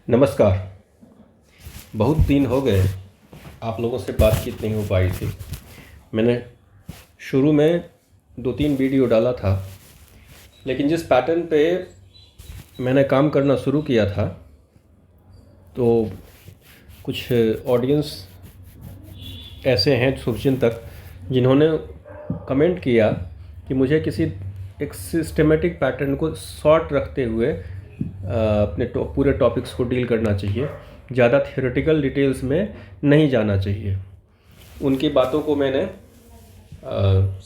नमस्कार। बहुत दिन हो गए आप लोगों से बातचीत नहीं हो पाई थी। मैंने शुरू में 2-3 वीडियो डाला था, लेकिन जिस पैटर्न पे मैंने काम करना शुरू किया था तो कुछ ऑडियंस ऐसे हैं शुभचिंतक जिन्होंने कमेंट किया कि मुझे किसी एक सिस्टमेटिक पैटर्न को शॉर्ट रखते हुए अपने पूरे टॉपिक्स को डील करना चाहिए, ज़्यादा थियोरेटिकल डिटेल्स में नहीं जाना चाहिए। उनकी बातों को मैंने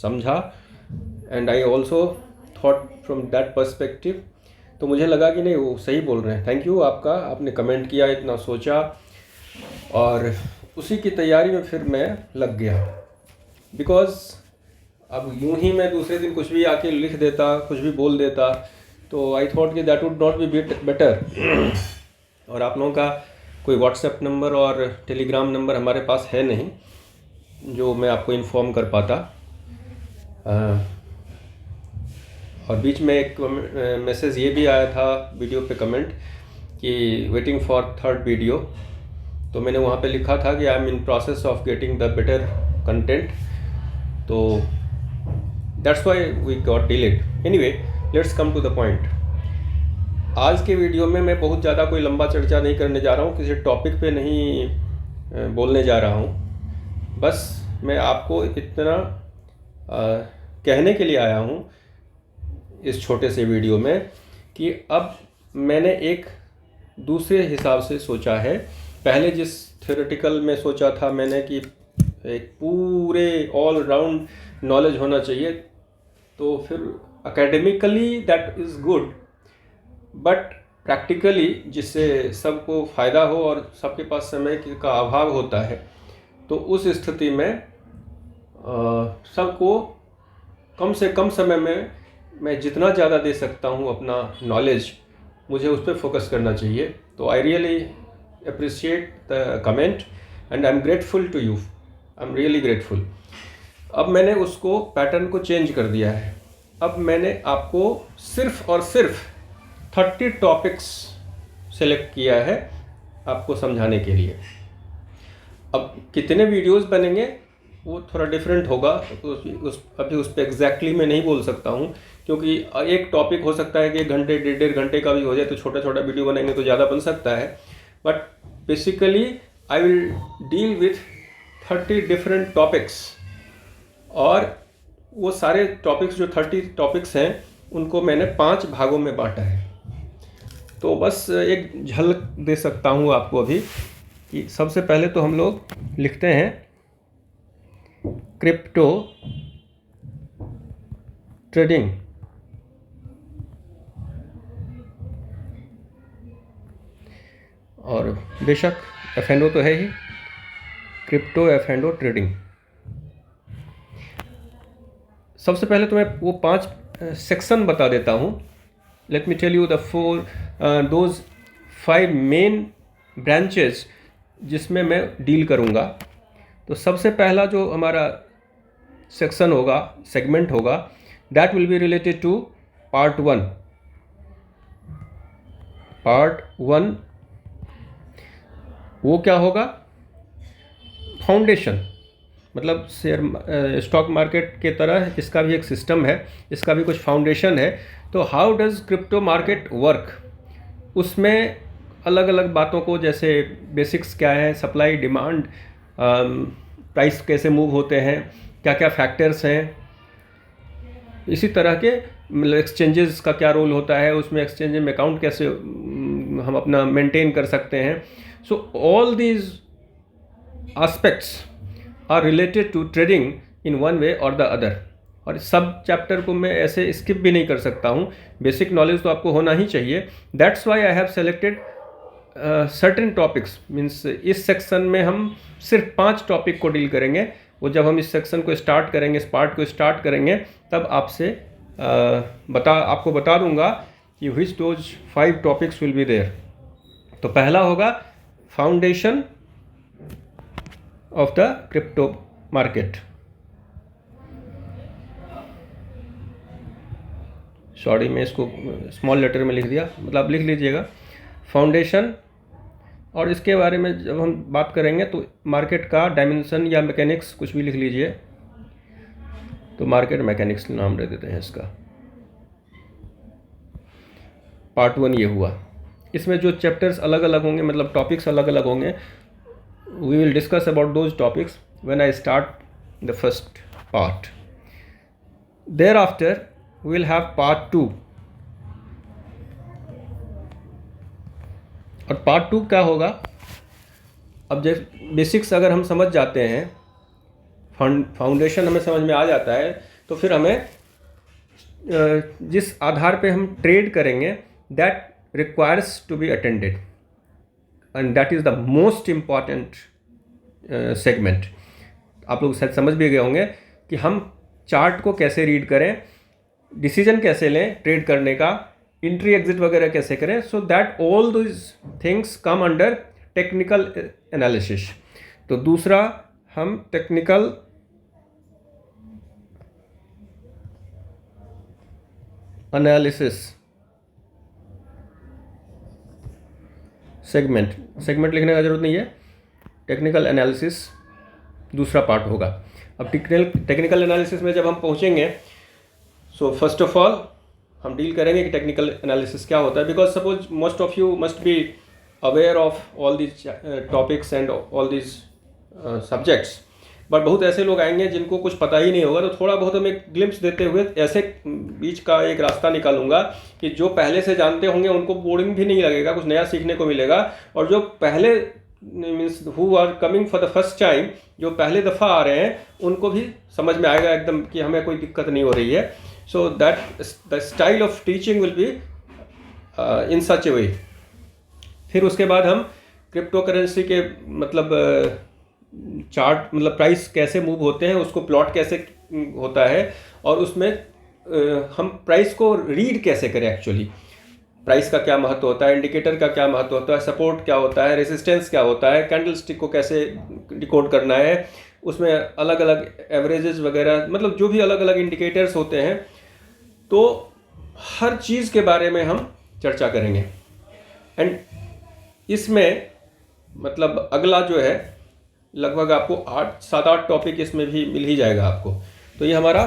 समझा and I also thought from that perspective. तो मुझे लगा कि नहीं, वो सही बोल रहे हैं। थैंक यू आपका, आपने कमेंट किया, इतना सोचा, और उसी की तैयारी में फिर मैं लग गया। बिकॉज़ अब यूं ही मैं दूसरे दिन कुछ भी आके लिख देता, कुछ भी बोल देता, तो आई थॉट कि that would not be better. और आप लोगों का कोई व्हाट्सएप नंबर और टेलीग्राम नंबर हमारे पास है नहीं जो मैं आपको इन्फॉर्म कर पाता। और बीच में एक मैसेज ये भी आया था वीडियो पे कमेंट कि वेटिंग फॉर थर्ड वीडियो। तो मैंने वहाँ पे लिखा था कि I am in process of getting the better content, तो that's why we got delayed. Anyway, let's come to the point. आज के वीडियो में मैं बहुत ज़्यादा कोई लंबा चर्चा नहीं करने जा रहा हूँ, किसी टॉपिक पे नहीं बोलने जा रहा हूँ। बस मैं आपको इतना कहने के लिए आया हूँ इस छोटे से वीडियो में कि अब मैंने एक दूसरे हिसाब से सोचा है। पहले जिस थ्योरेटिकल में सोचा था मैंने कि एक पूरे ऑल राउंड नॉलेज होना चाहिए, तो फिर academically that is good, but practically जिससे सबको फ़ायदा हो और सबके पास समय का अभाव होता है, तो उस स्थिति में सबको कम से कम समय में मैं जितना ज़्यादा दे सकता हूँ अपना नॉलेज, मुझे उस पर फोकस करना चाहिए। तो I really appreciate the comment and I am grateful to you, I am really grateful. अब मैंने उसको पैटर्न को चेंज कर दिया है। अब मैंने आपको सिर्फ और सिर्फ 30 टॉपिक्स सेलेक्ट किया है आपको समझाने के लिए। अब कितने वीडियोस बनेंगे वो थोड़ा डिफरेंट होगा, तो अभी उस पर एग्जैक्टली मैं नहीं बोल सकता हूँ, क्योंकि एक टॉपिक हो सकता है कि 1 घंटे 1.5 घंटे का भी हो जाए, तो छोटा छोटा वीडियो बनाएंगे तो ज़्यादा बन सकता है। But basically I will deal with 30 different topics, और वो सारे टॉपिक्स जो 30 टॉपिक्स हैं उनको मैंने 5 भागों में बांटा है। तो बस एक झलक दे सकता हूँ आपको अभी कि सबसे पहले तो हम लोग लिखते हैं क्रिप्टो ट्रेडिंग। और बेशक F&O तो है ही, क्रिप्टो F&O ट्रेडिंग। सबसे पहले तो मैं वो 5 सेक्शन बता देता हूँ। Let me tell you the those 5 main branches जिसमें मैं डील करूँगा। तो सबसे पहला जो हमारा सेक्शन होगा, सेगमेंट होगा, that will be related to part 1। Part 1 वो क्या होगा? फाउंडेशन। मतलब स्टॉक मार्केट के तरह इसका भी एक सिस्टम है, इसका भी कुछ फाउंडेशन है। तो how does crypto market work, उसमें अलग अलग बातों को, जैसे बेसिक्स क्या है, सप्लाई डिमांड, प्राइस कैसे मूव होते हैं, क्या क्या फैक्टर्स हैं, इसी तरह के मतलब एक्सचेंजेस का क्या रोल होता है, उसमें एक्सचेंज में अकाउंट कैसे हम अपना मेंटेन कर सकते हैं। So all these aspects are related to trading in one way और द अदर। और सब चैप्टर को मैं ऐसे स्किप भी नहीं कर सकता हूँ, बेसिक नॉलेज तो आपको होना ही चाहिए। That's why I have selected certain topics. Means इस सेक्शन में हम सिर्फ 5 टॉपिक को डील करेंगे। वो जब हम इस सेक्शन को स्टार्ट करेंगे, इस पार्ट को स्टार्ट करेंगे, तब आपसे आपको बता दूंगा कि which those 5 topics will be there. तो पहला होगा foundation of the crypto market. Sorry, मैं इसको स्मॉल लेटर में लिख दिया, मतलब लिख लीजिएगा। फाउंडेशन और इसके बारे में जब हम बात करेंगे तो मार्केट का डायमेंशन या मैकेनिक्स कुछ भी लिख लीजिए, तो मार्केट मैकेनिक्स नाम दे देते हैं इसका। पार्ट 1 ये हुआ। इसमें जो चैप्टर्स अलग अलग होंगे, मतलब टॉपिक्स अलग अलग होंगे, we will discuss about those topics when I start the first part. Thereafter we will have part 2। और पार्ट 2 क्या होगा? अब जैसे बेसिक्स अगर हम समझ जाते हैं, फाउंडेशन हमें समझ में आ जाता है, तो फिर हमें जिस आधार पे हम ट्रेड करेंगे that requires to be attended, and that is the most important segment. आप लोग शायद समझ भी गए होंगे कि हम चार्ट को कैसे रीड करें, डिसीजन कैसे लें ट्रेड करने का, एंट्री एग्जिट वगैरह कैसे करें, so that all this things come under technical analysis. तो दूसरा हम टेक्निकल एनालिसिस सेगमेंट लिखने का जरूरत नहीं है, टेक्निकल एनालिसिस दूसरा पार्ट होगा। अब टेक्निकल एनालिसिस में जब हम पहुंचेंगे, सो फर्स्ट ऑफ ऑल हम डील करेंगे कि टेक्निकल एनालिसिस क्या होता है, because suppose most of you must be aware of all this topics and all this subjects, but बहुत ऐसे लोग आएंगे जिनको कुछ पता ही नहीं होगा। तो थोड़ा बहुत हम एक ग्लिम्स देते हुए ऐसे बीच का एक रास्ता निकालूंगा कि जो पहले से जानते होंगे उनको बोरिंग भी नहीं लगेगा, कुछ नया सीखने को मिलेगा, और जो पहले means who are coming for the first time, जो पहले दफ़ा आ रहे हैं, उनको भी समझ में आएगा एकदम कि हमें कोई दिक्कत नहीं हो रही है। So that the style of teaching will be in such a way. फिर उसके बाद हम क्रिप्टो करेंसी के मतलब चार्ट, मतलब प्राइस कैसे मूव होते हैं, उसको प्लॉट कैसे होता है, और उसमें हम प्राइस को रीड कैसे करें, एक्चुअली प्राइस का क्या महत्व होता है, इंडिकेटर का क्या महत्व होता है, सपोर्ट क्या होता है, रेजिस्टेंस क्या होता है, कैंडल स्टिक को कैसे डिकोड करना है, उसमें अलग अलग एवरेजेस वगैरह, मतलब जो भी अलग अलग इंडिकेटर्स होते हैं, तो हर चीज़ के बारे में हम चर्चा करेंगे। एंड इसमें मतलब अगला जो है लगभग आपको 7-8 टॉपिक इसमें भी मिल ही जाएगा आपको। तो ये हमारा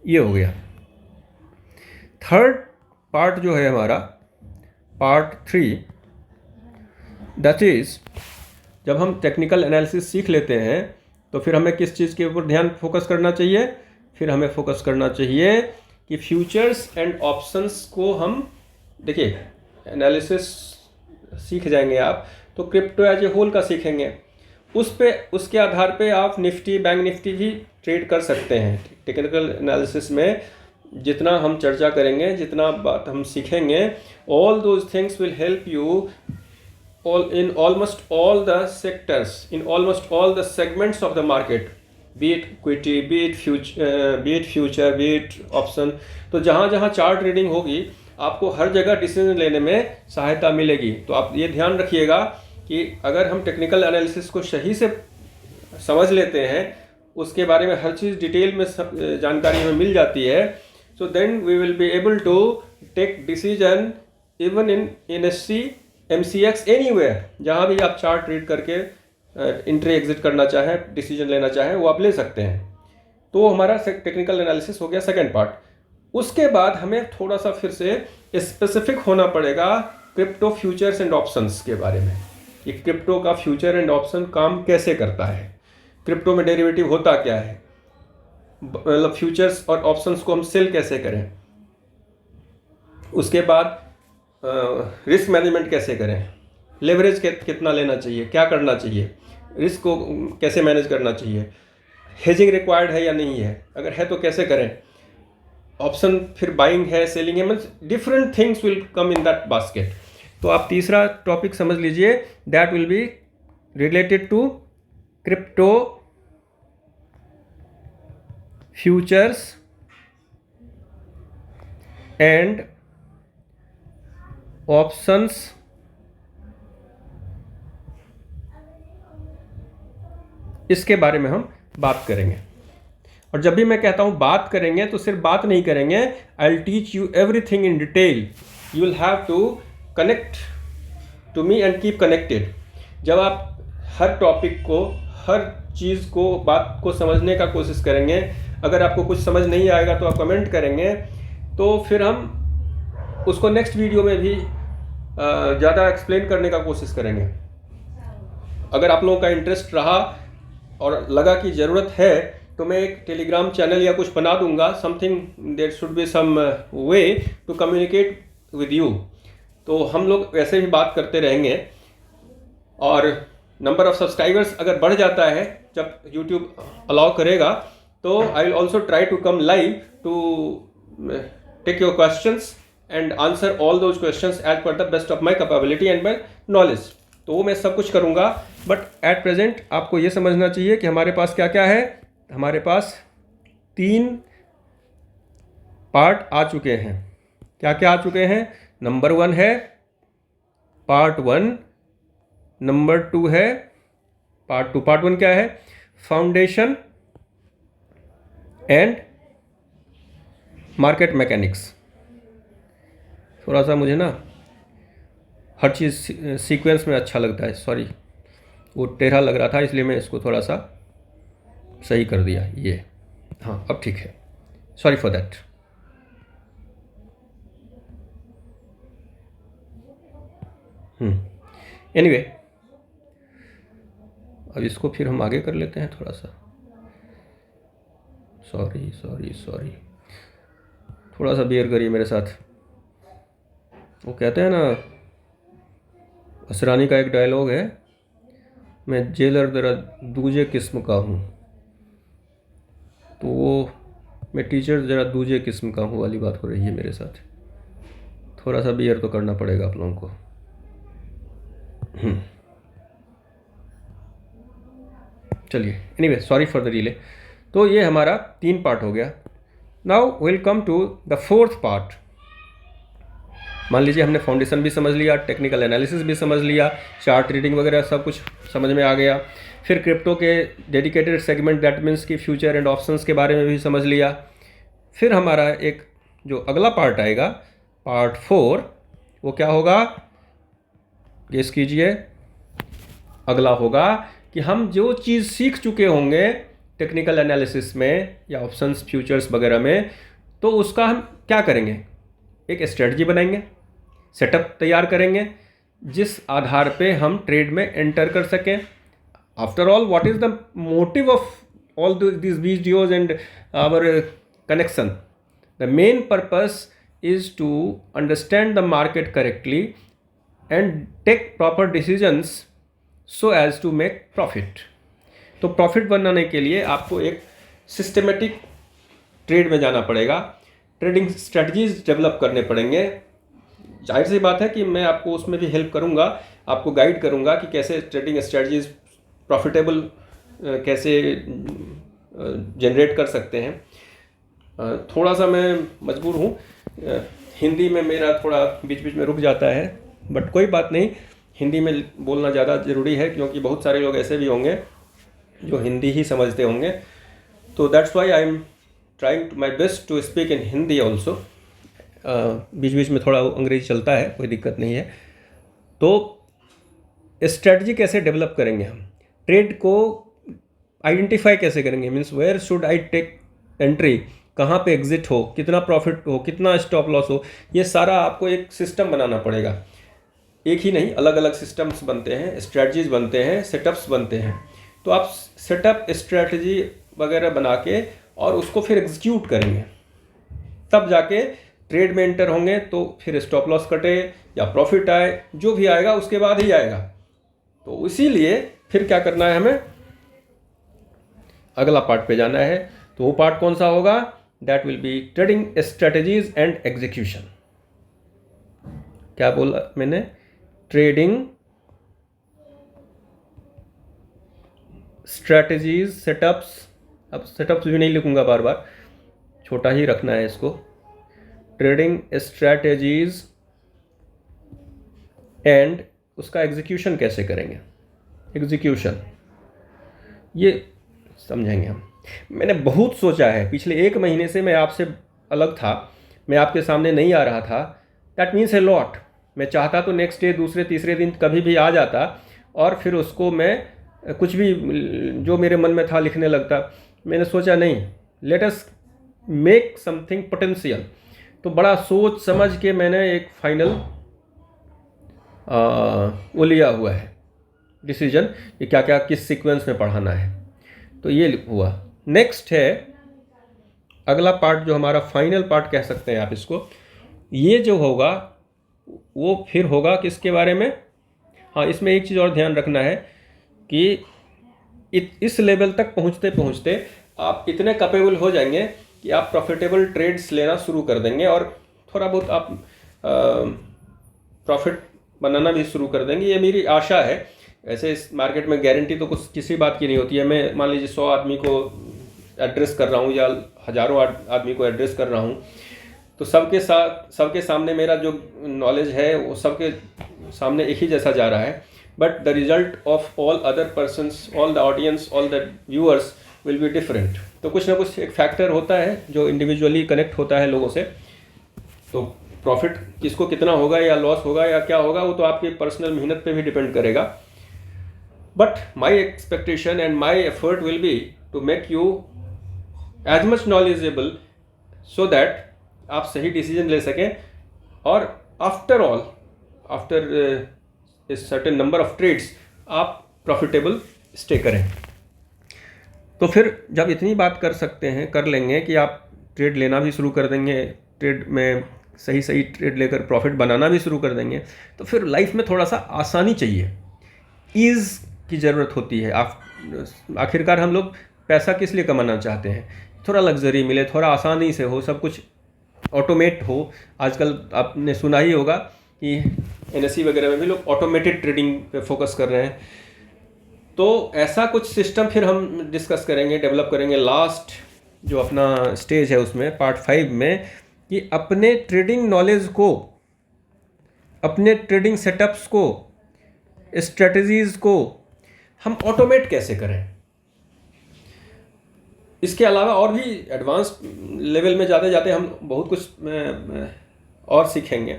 ये हो गया। थर्ड पार्ट जो है हमारा पार्ट 3, दैट इज जब हम टेक्निकल एनालिसिस सीख लेते हैं तो फिर हमें किस चीज़ के ऊपर ध्यान फोकस करना चाहिए? फिर हमें फोकस करना चाहिए कि फ्यूचर्स एंड ऑप्शंस को हम, देखिए एनालिसिस सीख जाएंगे आप तो क्रिप्टो एज ए होल का सीखेंगे, उसके आधार पे आप निफ्टी, बैंक निफ्टी भी ट्रेड कर सकते हैं। टेक्निकल एनालिसिस में जितना हम चर्चा करेंगे, जितना बात हम सीखेंगे, all those things will help you in almost all the sectors, in almost all the segments of the market, be it equity, be it future, be it option। तो जहाँ जहाँ चार्ट रीडिंग होगी आपको हर जगह डिसीजन लेने में सहायता मिलेगी। तो आप ये ध्यान रखिएगा कि अगर हम टेक्निकल एनालिसिस को सही से समझ लेते हैं, उसके बारे में हर चीज़ डिटेल में जानकारी हमें मिल जाती है, so then we will be able to take decision even in NSE, MCX, anywhere, जहाँ भी आप चार्ट रीड करके एंट्री एग्जिट करना चाहें, डिसीजन लेना चाहें, वो आप ले सकते हैं। तो हमारा टेक्निकल एनालिसिस हो गया सेकंड पार्ट। उसके बाद हमें थोड़ा सा फिर से स्पेसिफिक होना पड़ेगा क्रिप्टो फ्यूचर्स एंड ऑप्शंस के बारे में। ये क्रिप्टो का फ्यूचर एंड ऑप्शन काम कैसे करता है, क्रिप्टो में डेरिवेटिव होता क्या है, मतलब फ्यूचर्स और ऑप्शंस को हम सेल कैसे करें, उसके बाद रिस्क मैनेजमेंट कैसे करें, लेवरेज कितना लेना चाहिए, क्या करना चाहिए, रिस्क को कैसे मैनेज करना चाहिए, हेजिंग रिक्वायर्ड है या नहीं है, अगर है तो कैसे करें, ऑप्शन फिर बाइंग है, सेलिंग है, means different things will come in that basket. तो आप तीसरा टॉपिक समझ लीजिए, that will be related to crypto futures and options इसके बारे में हम बात करेंगे। और जब भी मैं कहता हूं बात करेंगे तो सिर्फ बात नहीं करेंगे, I will teach you everything in detail. You will have to connect to me and keep connected. जब आप हर टॉपिक को, हर चीज़ को, बात को समझने का कोशिश करेंगे, अगर आपको कुछ समझ नहीं आएगा तो आप कमेंट करेंगे, तो फिर हम उसको नेक्स्ट वीडियो में भी ज़्यादा एक्सप्लेन करने का कोशिश करेंगे। अगर आप लोगों का इंटरेस्ट रहा और लगा कि ज़रूरत है तो मैं एक टेलीग्राम चैनल या कुछ बना दूंगा, something there should be some way to communicate with you. तो हम लोग वैसे भी बात करते रहेंगे। और नंबर ऑफ़ सब्सक्राइबर्स अगर बढ़ जाता है, जब यूट्यूब अलाउ करेगा, तो I will also try to come live to take your questions and answer all those questions as per the best of my capability and my knowledge. तो वो मैं सब कुछ करूँगा, बट एट प्रेजेंट आपको ये समझना चाहिए कि हमारे पास क्या क्या है। हमारे पास 3 पार्ट आ चुके हैं। क्या क्या आ चुके हैं? नंबर 1 है पार्ट 1, नंबर 2 है पार्ट 2। पार्ट 1 क्या है? Foundation and market mechanics. थोड़ा सा मुझे ना हर चीज़ सीक्वेंस में अच्छा लगता है, सॉरी वो टेढ़ा लग रहा था इसलिए मैं इसको थोड़ा सा सही कर दिया। ये हाँ अब ठीक है, सॉरी फॉर दैट। एनीवे अब इसको फिर हम आगे कर लेते हैं थोड़ा सा। सॉरी थोड़ा सा बेयर करिए मेरे साथ। वो कहते हैं ना, असरानी का एक डायलॉग है, मैं जेलर ज़रा दूजे किस्म का हूँ, तो वो मैं टीचर ज़रा दूजे किस्म का हूँ वाली बात हो रही है मेरे साथ। थोड़ा सा बेयर तो करना पड़ेगा आप लोगों को। चलिए, anyway sorry for the delay. तो ये हमारा 3 पार्ट हो गया। Now will come to the 4th part. मान लीजिए हमने फाउंडेशन भी समझ लिया, टेक्निकल एनालिसिस भी समझ लिया, चार्ट रीडिंग वगैरह सब कुछ समझ में आ गया। फिर क्रिप्टो के डेडिकेटेड सेगमेंट, दैट मीन्स की फ्यूचर एंड ऑप्शंस के बारे में भी समझ लिया। फिर हमारा एक जो अगला पार्ट आएगा, पार्ट 4, वो क्या होगा? गेस कीजिए। अगला होगा कि हम जो चीज़ सीख चुके होंगे टेक्निकल एनालिसिस में या ऑप्शंस फ्यूचर्स वगैरह में, तो उसका हम क्या करेंगे? एक स्ट्रेटजी बनाएंगे, सेटअप तैयार करेंगे, जिस आधार पे हम ट्रेड में एंटर कर सकें। After all, what is the motive of all this videos and our connection? The main purpose is to understand the market correctly and take proper decisions so as to make profit. तो profit बनाने के लिए आपको एक systematic trade में जाना पड़ेगा, trading strategies develop करने पड़ेंगे। जाहिर सी बात है कि मैं आपको उसमें भी हेल्प करूंगा, आपको गाइड करूंगा कि कैसे ट्रेडिंग स्ट्रेटजीज प्रॉफिटेबल कैसे जनरेट कर सकते हैं। थोड़ा सा मैं मजबूर हूँ, हिंदी में मेरा थोड़ा बीच बीच में रुक जाता है, बट कोई बात नहीं, हिंदी में बोलना ज़्यादा ज़रूरी है क्योंकि बहुत सारे लोग ऐसे भी होंगे जो हिंदी ही समझते होंगे। तो that's why I am trying my best to speak in Hindi also. बीच बीच में थोड़ा अंग्रेजी चलता है, कोई दिक्कत नहीं है। तो स्ट्रेटजी कैसे डेवलप करेंगे हम, ट्रेड को आइडेंटिफाई कैसे करेंगे, means where should I take entry, कहाँ पे एग्जिट हो, कितना प्रॉफिट हो, कितना स्टॉप लॉस हो, ये सारा आपको एक सिस्टम बनाना पड़ेगा। एक ही नहीं, अलग अलग सिस्टम्स बनते हैं, स्ट्रेटजीज बनते हैं, सेटअप्स बनते हैं। तो आप सेटअप, स्ट्रेटजी वगैरह बना के और उसको फिर एग्जीक्यूट करेंगे, तब जाके ट्रेड में एंटर होंगे। तो फिर स्टॉप लॉस कटे या प्रॉफिट आए, जो भी आएगा उसके बाद ही आएगा। तो इसीलिए फिर क्या करना है, हमें अगला पार्ट पे जाना है। तो वो पार्ट कौन सा होगा? That will B trading strategies and execution. क्या बोला मैंने? Trading strategies, setups. अब सेटअप्स भी नहीं लिखूंगा, बार बार छोटा ही रखना है इसको। ट्रेडिंग स्ट्रेटजीज एंड उसका एग्जीक्यूशन कैसे करेंगे, एग्जीक्यूशन ये समझेंगे हम। मैंने बहुत सोचा है, पिछले 1 महीने से मैं आपसे अलग था, मैं आपके सामने नहीं आ रहा था। That means a lot. मैं चाहता तो नेक्स्ट डे, दूसरे तीसरे दिन कभी भी आ जाता और फिर उसको मैं कुछ भी जो मेरे मन में था लिखने लगता। मैंने सोचा नहीं, let us make something potential. तो बड़ा सोच समझ के मैंने एक फाइनल वो लिया हुआ है डिसीजन कि क्या क्या किस सीक्वेंस में पढ़ाना है। तो ये हुआ। नेक्स्ट है अगला पार्ट, जो हमारा फाइनल पार्ट कह सकते हैं आप इसको। ये जो होगा वो फिर होगा किसके बारे में? हाँ, इसमें एक चीज़ और ध्यान रखना है कि इस लेवल तक पहुँचते पहुँचते आप इतने कैपेबल हो जाएंगे कि आप प्रॉफिटेबल ट्रेड्स लेना शुरू कर देंगे और थोड़ा बहुत आप प्रॉफिट बनाना भी शुरू कर देंगे। ये मेरी आशा है। ऐसे इस मार्केट में गारंटी तो कुछ किसी बात की नहीं होती है। मैं मान लीजिए 100 आदमी को एड्रेस कर रहा हूँ या हज़ारों आदमी को एड्रेस कर रहा हूँ, तो सबके सामने मेरा जो नॉलेज है वो सबके सामने एक ही जैसा जा रहा है। But the result of all other persons, all the audience, all the viewers will be different. तो कुछ ना कुछ एक फैक्टर होता है जो इंडिविजुअली कनेक्ट होता है लोगों से। तो प्रॉफिट किसको कितना होगा या लॉस होगा या क्या होगा, वो तो आपकी पर्सनल मेहनत पे भी डिपेंड करेगा। But my expectation and my effort will be to make you as much knowledgeable so that आप सही डिसीजन ले सकें और after all, after a certain number of trades आप प्रॉफिटेबल स्टे करें। तो फिर जब इतनी बात कर लेंगे कि आप ट्रेड लेना भी शुरू कर देंगे, ट्रेड में सही ट्रेड लेकर प्रॉफिट बनाना भी शुरू कर देंगे, तो फिर लाइफ में थोड़ा सा आसानी चाहिए, ईज़ की ज़रूरत होती है। आखिरकार हम लोग पैसा किस लिए कमाना चाहते हैं? थोड़ा लग्जरी मिले, थोड़ा आसानी से हो, सब कुछ ऑटोमेट हो। आजकल आपने सुना ही होगा कि NSE वगैरह में भी लोग ऑटोमेटेड ट्रेडिंग पे फोकस कर रहे हैं। तो ऐसा कुछ सिस्टम फिर हम डिस्कस करेंगे, डेवलप करेंगे लास्ट जो अपना स्टेज है उसमें, पार्ट 5 में, कि अपने ट्रेडिंग नॉलेज को, अपने ट्रेडिंग सेटअप्स को, स्ट्रेटजीज़ को हम ऑटोमेट कैसे करें। इसके अलावा और भी एडवांस लेवल में जाते हम बहुत कुछ और सीखेंगे,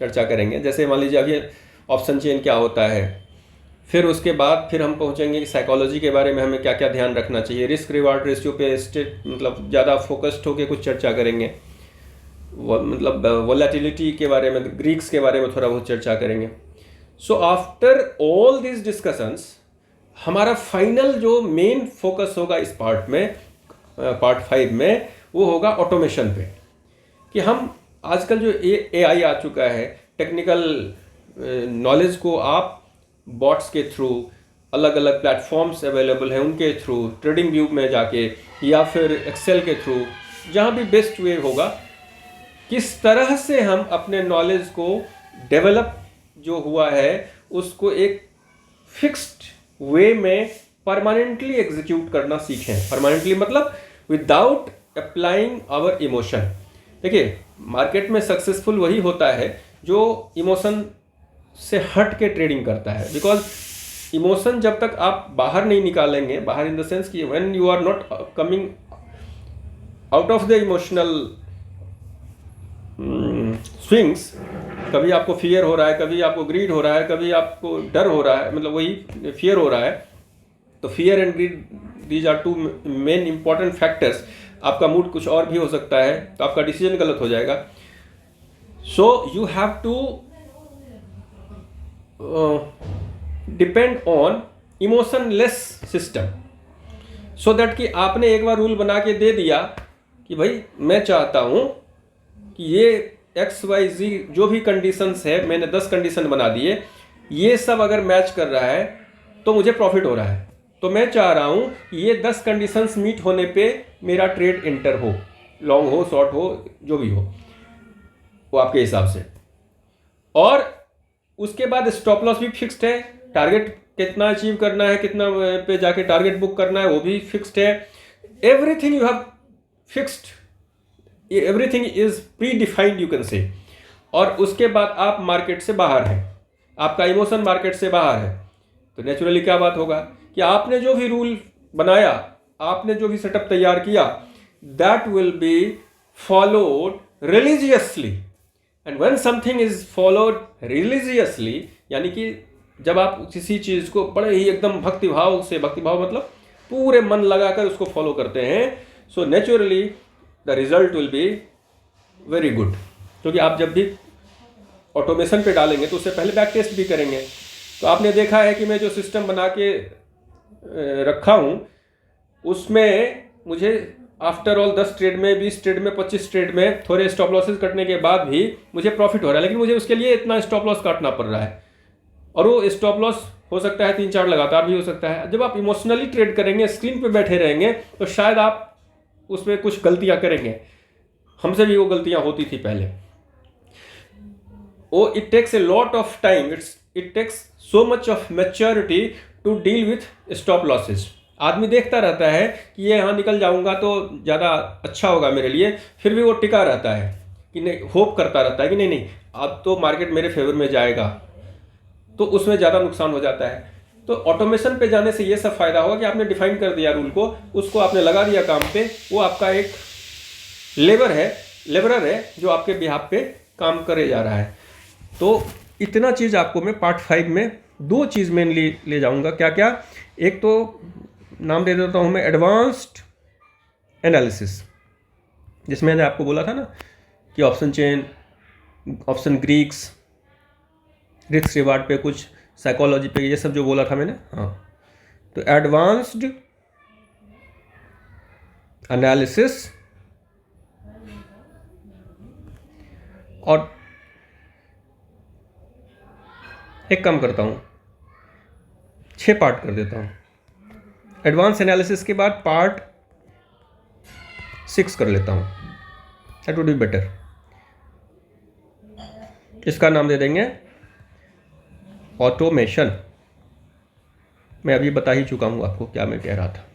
चर्चा करेंगे। जैसे मान लीजिए अभी ऑप्शन चेन क्या होता है, फिर उसके बाद फिर हम पहुंचेंगे कि साइकोलॉजी के बारे में हमें क्या क्या ध्यान रखना चाहिए, रिस्क रिवार्ड रेशियो पे मतलब ज़्यादा फोकस्ड होकर कुछ चर्चा करेंगे, मतलब वोलेटिलिटी के बारे में, ग्रीक्स के बारे में थोड़ा बहुत चर्चा करेंगे। So after all this discussions हमारा फाइनल जो मेन फोकस होगा इस पार्ट में, पार्ट 5 में, वो होगा ऑटोमेशन पे। कि हम आजकल जो AI आ चुका है, टेक्निकल नॉलेज को आप बॉट्स के थ्रू, अलग अलग प्लेटफॉर्म्स अवेलेबल हैं उनके थ्रू, ट्रेडिंग व्यू में जाके या फिर एक्सेल के थ्रू, जहाँ भी बेस्ट वे होगा, किस तरह से हम अपने नॉलेज को डेवलप जो हुआ है उसको एक फिक्स्ड वे में परमानेंटली एग्जीक्यूट करना सीखें। परमानेंटली मतलब विदाउट अप्लाइंग आवर इमोशन। देखिए, मार्केट में सक्सेसफुल वही होता है जो इमोशन से हट के ट्रेडिंग करता है। बिकॉज इमोशन जब तक आप बाहर नहीं निकालेंगे, बाहर इन द सेंस कि when you are not coming out of the emotional swings, कभी आपको फियर हो रहा है, कभी आपको ग्रीड हो रहा है, कभी आपको डर हो रहा है, मतलब वही फियर हो रहा है, तो fear and greed, these are two main important factors. आपका मूड कुछ और भी हो सकता है, तो आपका डिसीजन गलत हो जाएगा। So you have to depend on emotionless system, so that कि आपने एक बार रूल बना के दे दिया कि भाई मैं चाहता हूं कि ये XYZ जो भी कंडीशंस है, मैंने 10 कंडीशन बना दिए, ये सब अगर मैच कर रहा है तो मुझे प्रॉफिट हो रहा है। तो मैं चाह रहा हूं कि ये 10 कंडीशंस मीट होने पे मेरा ट्रेड एंटर हो, लॉन्ग हो, शॉर्ट हो, जो भी हो वो आपके हिसाब से। और उसके बाद स्टॉप लॉस भी फिक्स्ड है, टारगेट कितना अचीव करना है, कितना पे जाके टारगेट बुक करना है, वो भी फिक्स्ड है। Everything you have fixed, everything is pre defined, you can say. और उसके बाद आप मार्केट से बाहर हैं, आपका इमोशन मार्केट से बाहर है, तो नेचुरली क्या बात होगा कि आपने जो भी रूल बनाया, आपने जो भी सेटअप तैयार किया, that will be followed religiously and when something is followed religiously, यानी कि जब आप किसी चीज़ को बड़े ही एकदम भक्तिभाव से, भक्तिभाव मतलब पूरे मन लगाकर उसको फॉलो करते हैं, so naturally the result will be very good. क्योंकि आप जब भी ऑटोमेशन पे डालेंगे तो उससे पहले बैक टेस्ट भी करेंगे। तो आपने देखा है कि मैं जो सिस्टम बना के रखा हूँ उसमें मुझे आफ्टर ऑल 10 ट्रेड में, 20 ट्रेड में, 25 ट्रेड में थोड़े स्टॉप लॉसेस कटने के बाद भी मुझे प्रॉफिट हो रहा है, लेकिन मुझे उसके लिए इतना स्टॉप लॉस काटना पड़ रहा है। और वो स्टॉप लॉस हो सकता है 3-4 लगातार भी हो सकता है। जब आप इमोशनली ट्रेड करेंगे, स्क्रीन पे बैठे रहेंगे, तो शायद आप उसमें कुछ गलतियां करेंगे। हमसे भी वो गलतियां होती थी पहले। It takes a lot of time, it takes so much of maturity to deal with stop losses. आदमी देखता रहता है कि ये यहाँ निकल जाऊंगा तो ज़्यादा अच्छा होगा मेरे लिए, फिर भी वो टिका रहता है कि नहीं, होप करता रहता है कि नहीं नहीं अब तो मार्केट मेरे फेवर में जाएगा, तो उसमें ज़्यादा नुकसान हो जाता है। तो ऑटोमेशन पे जाने से ये सब फायदा होगा कि आपने डिफाइन कर दिया रूल को, उसको आपने लगा दिया काम पे, वो आपका एक लेबरर है जो आपके बिहाफ पे काम करे जा रहा है। तो इतना चीज़ आपको मैं पार्ट 5 में 2 चीज़ मेनली ले जाऊंगा। क्या क्या? एक तो नाम दे देता हूँ मैं एडवांस्ड एनालिसिस, जिसमें मैंने आपको बोला था ना कि option chain, option Greeks, risk reward पे, कुछ साइकोलॉजी पे, ये सब जो बोला था मैंने। हाँ, तो एडवांस्ड एनालिसिस और एक काम करता हूँ, 6 पार्ट कर देता हूँ। एडवांस एनालिसिस के बाद पार्ट 6 कर लेता हूँ, दैट वुड बी बेटर। इसका नाम दे देंगे ऑटोमेशन। मैं अभी बता ही चुका हूँ आपको क्या मैं कह रहा था,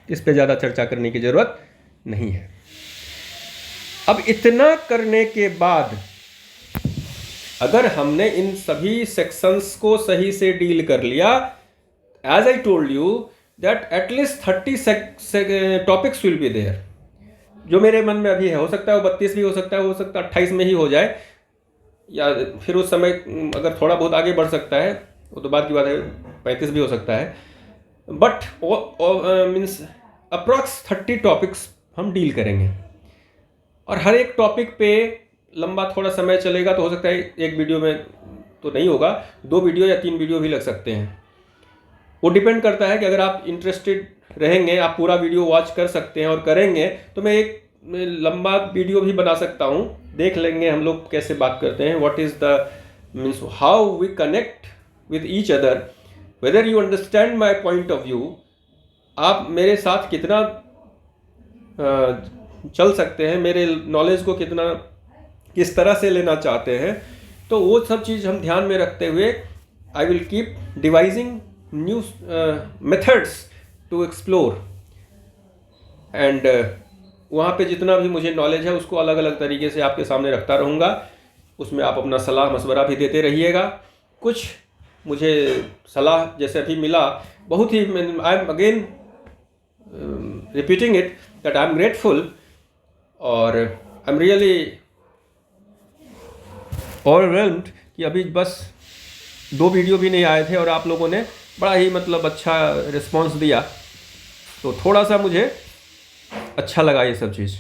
इस पे ज़्यादा चर्चा करने की ज़रूरत नहीं है। अब इतना करने के बाद अगर हमने इन सभी सेक्शंस को सही से डील कर लिया, as I told you that at least 30 topics will be there, जो मेरे मन में अभी है। हो सकता है वो 32 भी हो सकता है, हो सकता है 28 में ही हो जाए, या फिर उस समय अगर थोड़ा बहुत आगे बढ़ सकता है वो तो बात की बात है, 35 भी हो सकता है। बट मीन्स अप्रॉक्स 30 टॉपिक्स हम डील करेंगे, और हर एक टॉपिक पे लंबा थोड़ा समय चलेगा, तो हो सकता है एक वीडियो में तो नहीं होगा, 2 वीडियो या 3 वीडियो भी लग सकते हैं। वो डिपेंड करता है कि अगर आप इंटरेस्टेड रहेंगे, आप पूरा वीडियो वॉच कर सकते हैं और करेंगे, तो मैं एक लंबा वीडियो भी बना सकता हूँ। देख लेंगे हम लोग कैसे बात करते हैं, what is the means how we connect with each other, whether you understand my point of view, आप मेरे साथ कितना चल सकते हैं, मेरे नॉलेज को कितना किस तरह से लेना चाहते हैं। तो वो सब चीज़ हम ध्यान में रखते हुए I will keep devising new methods to explore, and वहाँ पे जितना भी मुझे नॉलेज है उसको अलग अलग तरीके से आपके सामने रखता रहूँगा। उसमें आप अपना सलाह मशवरा भी देते रहिएगा। कुछ मुझे सलाह जैसे अभी मिला, बहुत ही, I am again repeating it that I am grateful, और आई एम रियली ओवरवेल्म्ड कि अभी बस 2 वीडियो भी नहीं आए थे और आप लोगों ने बड़ा ही मतलब अच्छा रिस्पॉन्स दिया, तो थोड़ा सा मुझे अच्छा लगा ये सब चीज़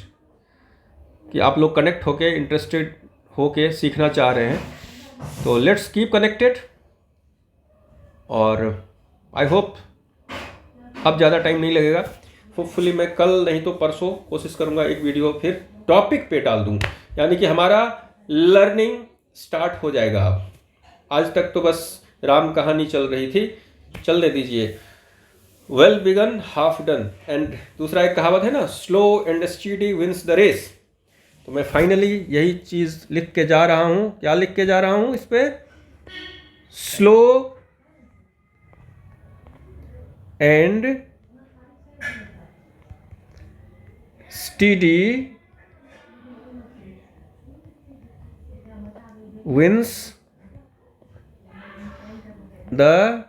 कि आप लोग कनेक्ट होके, इंटरेस्टेड होके सीखना चाह रहे हैं। तो लेट्स कीप कनेक्टेड, और आई होप अब ज़्यादा टाइम नहीं लगेगा। होपफुली मैं कल नहीं तो परसों कोशिश करूँगा एक वीडियो फिर टॉपिक पे डाल दूँ, यानी कि हमारा लर्निंग स्टार्ट हो जाएगा। अब आज तक तो बस राम कहानी चल रही थी, चलने दीजिए। Well begun half done, and दूसरा एक कहावत है ना, slow and steady wins the race. तो मैं फाइनली यही चीज़ लिख के जा रहा हूँ। क्या लिख के जा रहा हूँ इस पे? Slow and steady wins the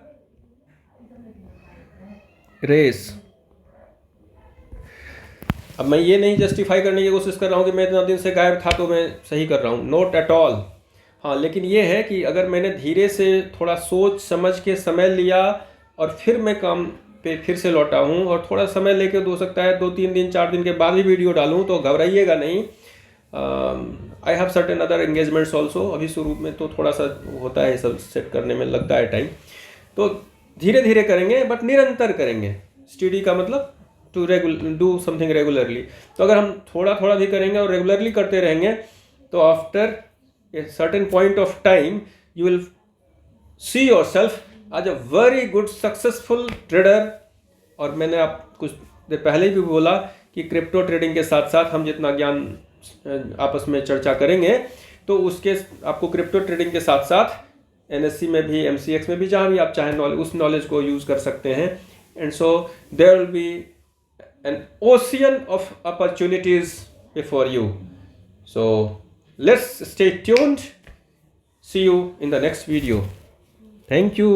race। अब मैं ये नहीं जस्टिफाई करने की कोशिश कर रहा हूँ कि मैं इतना दिन से गायब था तो मैं सही कर रहा हूँ, नॉट एट ऑल। हाँ, लेकिन ये है कि अगर मैंने धीरे से थोड़ा सोच समझ के समय लिया और फिर मैं काम पे फिर से लौटा हूँ, और थोड़ा समय लेके हो सकता है 2-3 दिन 4 दिन के बाद ही वीडियो डालूँ, तो घबराइएगा नहीं। I have certain other engagements also. अभी शुरू में तो थोड़ा सा होता है, सब सेट करने में लगता है टाइम, तो धीरे धीरे करेंगे बट निरंतर करेंगे। स्टडी का मतलब टू डू समथिंग रेगुलरली। तो अगर हम थोड़ा थोड़ा भी करेंगे और रेगुलरली करते रहेंगे तो after a certain point of time you will see yourself as a very good successful trader. और मैंने आप कुछ देर पहले भी बोला कि क्रिप्टो ट्रेडिंग के साथ साथ हम जितना ज्ञान आपस में चर्चा करेंगे तो उसके आपको क्रिप्टो ट्रेडिंग के साथ साथ NSE में भी, MCX में भी, जहाँ भी आप चाहें नॉलेज, उस नॉलेज को यूज़ कर सकते हैं। And so there will be an ocean of opportunities before you. So let's stay tuned. See you in the next video. Thank you.